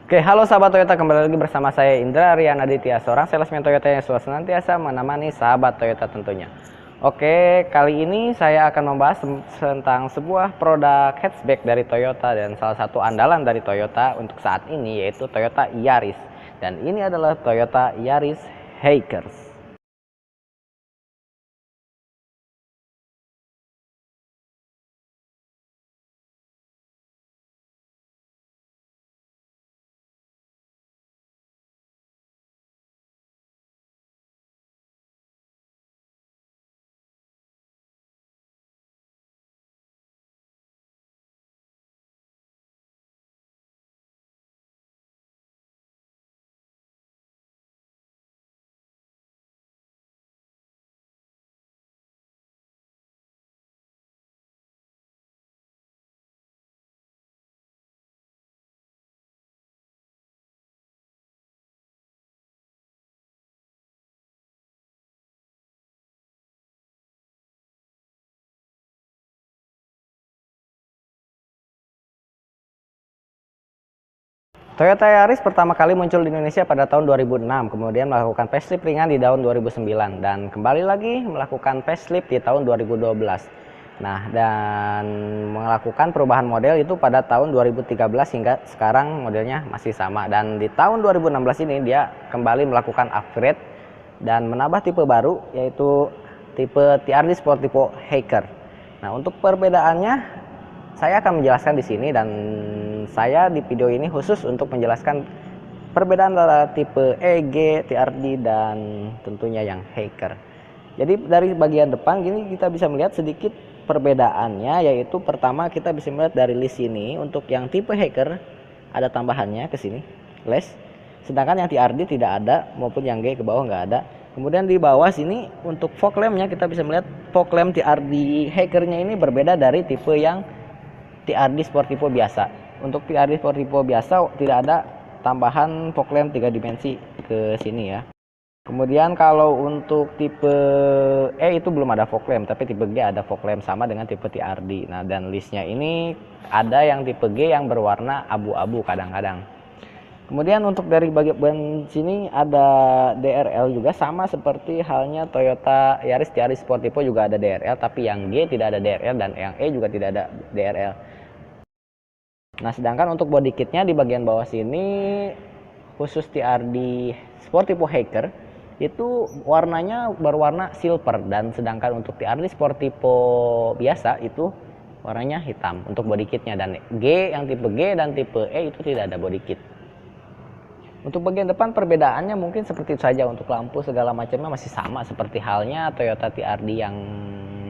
Oke, halo sahabat Toyota, kembali lagi bersama saya Indra Rian Aditya, seorang salesman Toyota yang selalu senantiasa menemani sahabat Toyota tentunya. Oke, kali ini saya akan membahas tentang sebuah produk hatchback dari Toyota dan salah satu andalan dari Toyota untuk saat ini yaitu Toyota Yaris. Dan ini adalah Toyota Yaris Hikers. Toyota Yaris pertama kali muncul di Indonesia pada tahun 2006, kemudian melakukan facelift ringan di tahun 2009, dan kembali lagi melakukan facelift di tahun 2012. Nah, dan melakukan perubahan model itu pada tahun 2013 hingga sekarang modelnya masih sama. Dan di tahun 2016 ini dia kembali melakukan upgrade dan menambah tipe baru yaitu tipe TRD Sport Type Hiker. Nah, untuk perbedaannya saya akan menjelaskan di sini, dan saya di video ini khusus untuk menjelaskan perbedaan antara tipe EG, TRD, dan tentunya yang Hiker. Jadi dari bagian depan gini kita bisa melihat sedikit perbedaannya, yaitu pertama kita bisa melihat dari list ini untuk yang tipe Hiker ada tambahannya ke sini, les. Sedangkan yang TRD tidak ada, maupun yang G ke bawah nggak ada. Kemudian di bawah sini untuk fog lampnya kita bisa melihat fog lamp TRD Hikernya ini berbeda dari tipe yang TRD Sport Type biasa. Untuk TRD Sport Type biasa tidak ada tambahan fog lamp 3 dimensi ke sini ya. Kemudian kalau untuk tipe E itu belum ada fog lamp, tapi tipe G ada fog lamp sama dengan tipe TRD. Nah, dan listnya ini ada yang tipe G yang berwarna abu-abu kadang-kadang. Kemudian untuk dari bagian sini ada DRL juga, sama seperti halnya Toyota Yaris TRD Sport Type juga ada DRL, tapi yang G tidak ada DRL dan yang E juga tidak ada DRL. Nah, sedangkan untuk body kitnya di bagian bawah sini khusus TRD Sport Type Hiker itu warnanya berwarna silver, dan sedangkan untuk TRD Sport Type biasa itu warnanya hitam untuk body kitnya, dan G yang tipe G dan tipe E itu tidak ada body kit. Untuk bagian depan perbedaannya mungkin seperti itu saja, untuk lampu segala macamnya masih sama seperti halnya Toyota TRD yang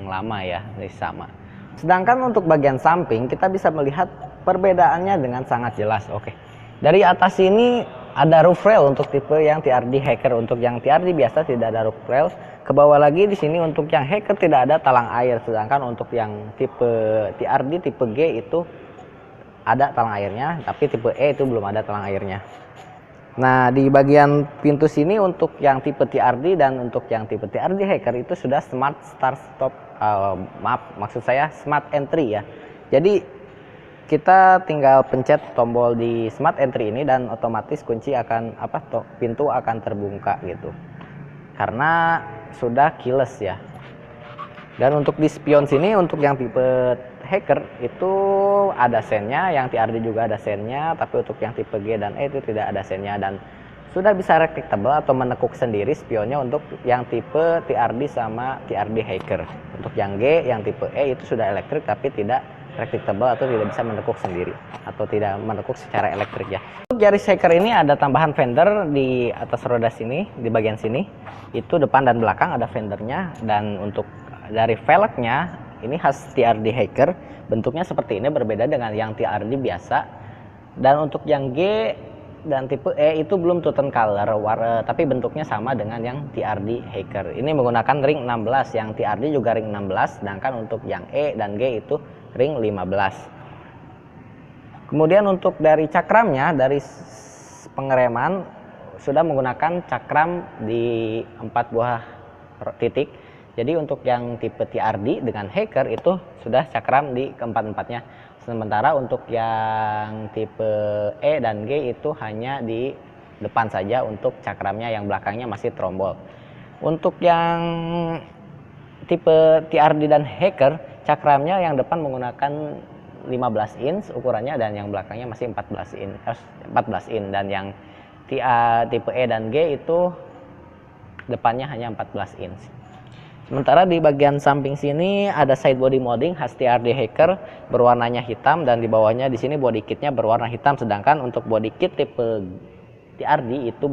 lama ya, masih sama. Sedangkan untuk bagian samping kita bisa melihat perbedaannya dengan sangat jelas. Oke. Dari atas ini ada roof rail untuk tipe yang TRD Hiker. Untuk yang TRD biasa tidak ada roof rail. Ke bawah lagi di sini untuk yang Hiker tidak ada talang air. Sedangkan untuk yang tipe TRD tipe G itu ada talang airnya, tapi tipe E itu belum ada talang airnya. Nah, di bagian pintu sini untuk yang tipe TRD dan untuk yang tipe TRD Hiker itu sudah smart start stop, maksud saya smart entry ya. Jadi kita tinggal pencet tombol di smart entry ini dan otomatis kunci akan pintu akan terbuka gitu. Karena sudah keyless ya. Dan untuk di spion sini untuk yang tipe Hiker itu ada sennya, yang TRD juga ada sennya, tapi untuk yang tipe G dan E itu tidak ada sennya, dan sudah bisa retractable atau menekuk sendiri spionnya untuk yang tipe TRD sama TRD Hiker. Untuk yang G, yang tipe E itu sudah elektrik tapi tidak retractable atau tidak bisa menekuk sendiri atau tidak menekuk secara elektrik ya. Untuk Yaris Hiker ini ada tambahan fender di atas roda sini, di bagian sini itu depan dan belakang ada fendernya, dan untuk dari velgnya ini khas TRD Hiker, bentuknya seperti ini, berbeda dengan yang TRD biasa. Dan untuk yang G dan tipe E itu belum total color, tapi bentuknya sama dengan yang TRD Hiker. Ini menggunakan ring 16, yang TRD juga ring 16, sedangkan untuk yang E dan G itu ring 15. Kemudian untuk dari cakramnya, dari pengereman sudah menggunakan cakram di 4 buah titik. Jadi untuk yang tipe TRD dengan Hiker itu sudah cakram di keempat-empatnya. Sementara untuk yang tipe E dan G itu hanya di depan saja untuk cakramnya, yang belakangnya masih trombol. Untuk yang tipe TRD dan Hacker, cakramnya yang depan menggunakan 15 inch ukurannya dan yang belakangnya masih 14 inch, dan yang tipe E dan G itu depannya hanya 14 inch. Sementara di bagian samping sini ada side body molding khas TRD Hacker, berwarnanya hitam, dan di bawahnya di sini body kitnya berwarna hitam, sedangkan untuk body kit tipe TRD itu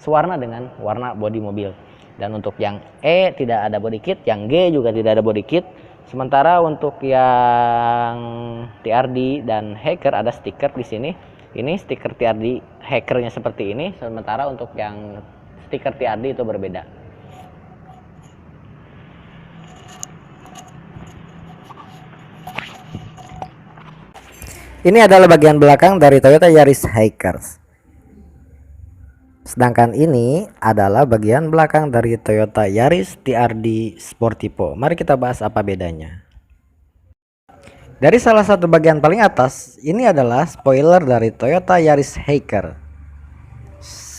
sewarna dengan warna body mobil. Dan untuk yang E tidak ada body kit, yang G juga tidak ada body kit. Sementara untuk yang TRD dan Hacker ada stiker di sini. Ini stiker TRD Hackernya seperti ini, sementara untuk yang stiker TRD itu berbeda. Ini adalah bagian belakang dari Toyota Yaris Hikers. Sedangkan ini adalah bagian belakang dari Toyota Yaris TRD Sportivo. Mari kita bahas apa bedanya. Dari salah satu bagian paling atas, ini adalah spoiler dari Toyota Yaris Hiker.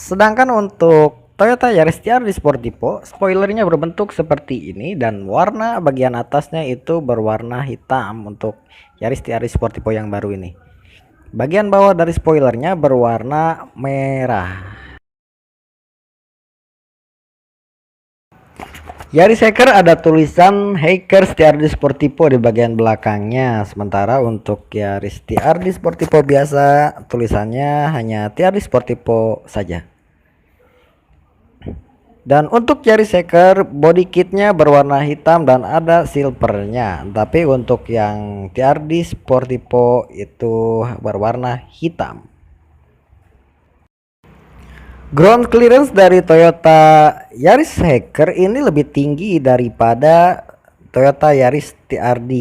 Sedangkan untuk Toyota Yaris TRD Sportivo, spoilernya berbentuk seperti ini dan warna bagian atasnya itu berwarna hitam untuk Yaris TRD Sportivo yang baru ini. Bagian bawah dari spoilernya berwarna merah. Yaris Hacker ada tulisan Hackers TRD Sportivo di bagian belakangnya. Sementara untuk Yaris TRD Sportivo biasa tulisannya hanya TRD Sportivo saja. Dan untuk Yaris Hacker body kitnya berwarna hitam dan ada silvernya. Tapi untuk yang TRD Sportivo itu berwarna hitam. Ground clearance dari Toyota Yaris Hacker ini lebih tinggi daripada Toyota Yaris TRD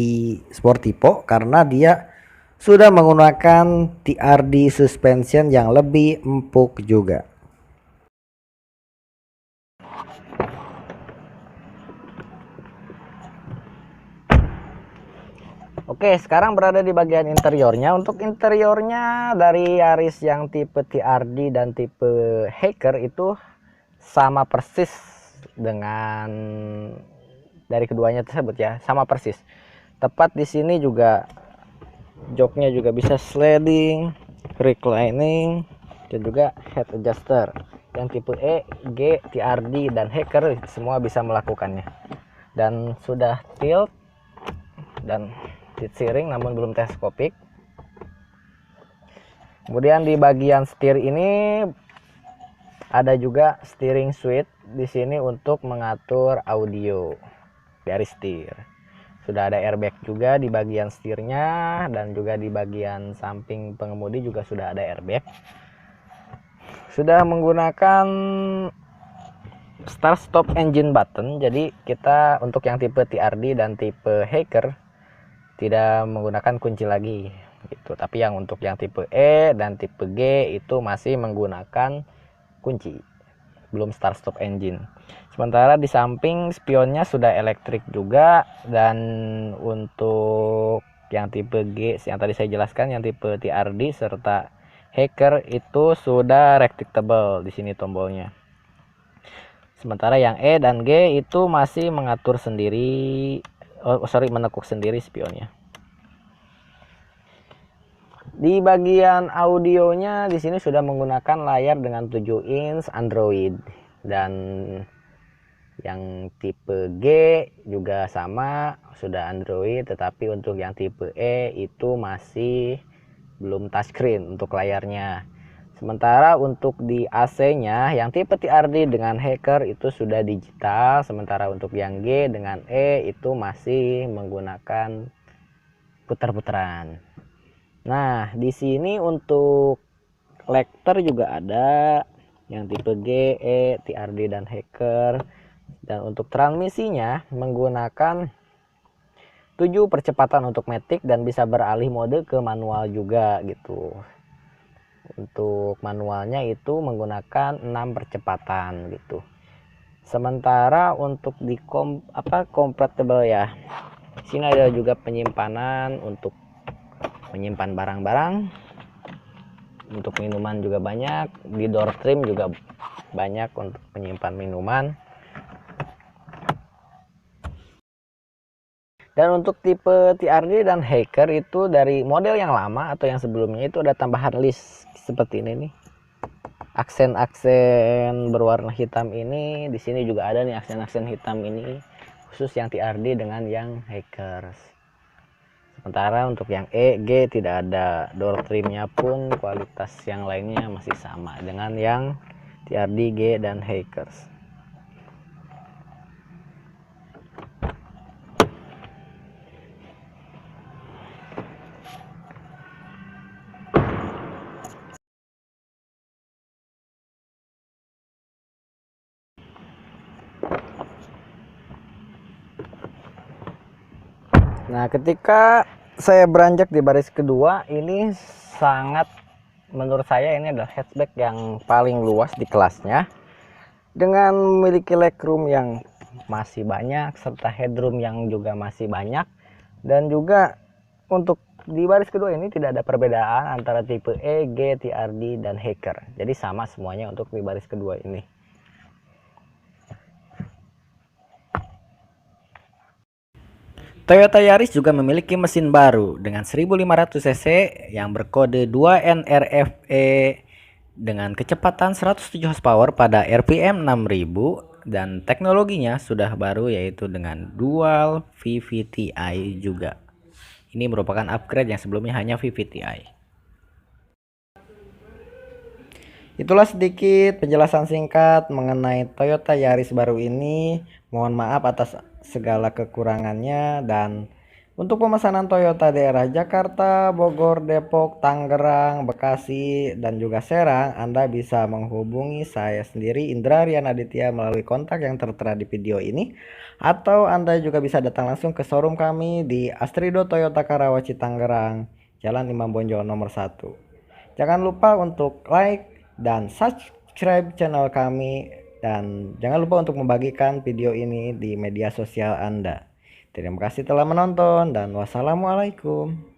Sportivo karena dia sudah menggunakan TRD suspension yang lebih empuk juga. Oke, sekarang berada di bagian interiornya. Untuk interiornya dari Yaris yang tipe TRD dan tipe Hacker itu sama persis dengan dari keduanya tersebut ya, sama persis. Tepat di sini juga joknya juga bisa sliding, reclining, dan juga head adjuster. Yang tipe E, G, TRD dan Hacker semua bisa melakukannya. Dan sudah tilt dan seat steering namun belum teleskopik. Kemudian di bagian setir ini ada juga steering switch di sini untuk mengatur audio dari setir. Sudah ada airbag juga di bagian setirnya, dan juga di bagian samping pengemudi juga sudah ada airbag. Sudah menggunakan start stop engine button, jadi kita untuk yang tipe TRD dan tipe Hacker tidak menggunakan kunci lagi gitu. Tapi yang untuk yang tipe E dan tipe G itu masih menggunakan kunci, belum start stop engine. Sementara di samping spionnya sudah elektrik juga, dan untuk yang tipe G yang tadi saya jelaskan, yang tipe TRD serta Hacker itu sudah retractable di sini tombolnya. Sementara yang E dan G itu masih mengatur sendiri, menekuk sendiri spionnya. Di bagian audionya di sini sudah menggunakan layar dengan 7 inch Android, dan yang tipe G juga sama sudah Android, tetapi untuk yang tipe E itu masih belum touchscreen untuk layarnya. Sementara untuk di AC-nya yang tipe TRD dengan Hacker itu sudah digital, sementara untuk yang G dengan E itu masih menggunakan putar-putaran. Nah, di sini untuk lekter juga ada yang tipe G, E, TRD dan Hacker. Dan untuk transmisinya menggunakan 7 percepatan untuk matic dan bisa beralih mode ke manual juga gitu. Untuk manualnya itu menggunakan 6 percepatan gitu. Sementara untuk di compatible ya, sini ada juga penyimpanan untuk menyimpan barang-barang. Untuk minuman juga banyak, di door trim juga banyak untuk menyimpan minuman. Dan untuk tipe TRD dan Hiker itu dari model yang lama atau yang sebelumnya itu ada tambahan list seperti ini nih. Aksen-aksen berwarna hitam ini, di sini juga ada nih aksen-aksen hitam ini khusus yang TRD dengan yang Hikers. Sementara untuk yang E, G tidak ada. Door trimnya pun kualitas yang lainnya masih sama dengan yang TRD, G, dan Hikers. Nah, ketika saya beranjak di baris kedua, ini sangat, menurut saya ini adalah hatchback yang paling luas di kelasnya, dengan memiliki legroom yang masih banyak serta headroom yang juga masih banyak. Dan juga untuk di baris kedua ini tidak ada perbedaan antara tipe E, G, TRD, dan Hiker. Jadi sama semuanya untuk di baris kedua ini. Toyota Yaris juga memiliki mesin baru dengan 1500 cc yang berkode 2NRFE dengan kecepatan 107 horsepower pada RPM 6000 dan teknologinya sudah baru yaitu dengan dual VVT-i juga. Ini merupakan upgrade yang sebelumnya hanya VVT-i. Itulah sedikit penjelasan singkat mengenai Toyota Yaris baru ini. Mohon maaf atas segala kekurangannya. Dan untuk pemesanan Toyota daerah Jakarta, Bogor, Depok, Tangerang, Bekasi, dan juga Serang, Anda bisa menghubungi saya sendiri, Indra Rian Aditya, melalui kontak yang tertera di video ini. Atau Anda juga bisa datang langsung ke showroom kami di Astrido Toyota Karawaci Tangerang, Jalan Imam Bonjol nomor 1. Jangan lupa untuk like dan subscribe channel kami, dan jangan lupa untuk membagikan video ini di media sosial Anda. Terima kasih telah menonton dan wassalamualaikum.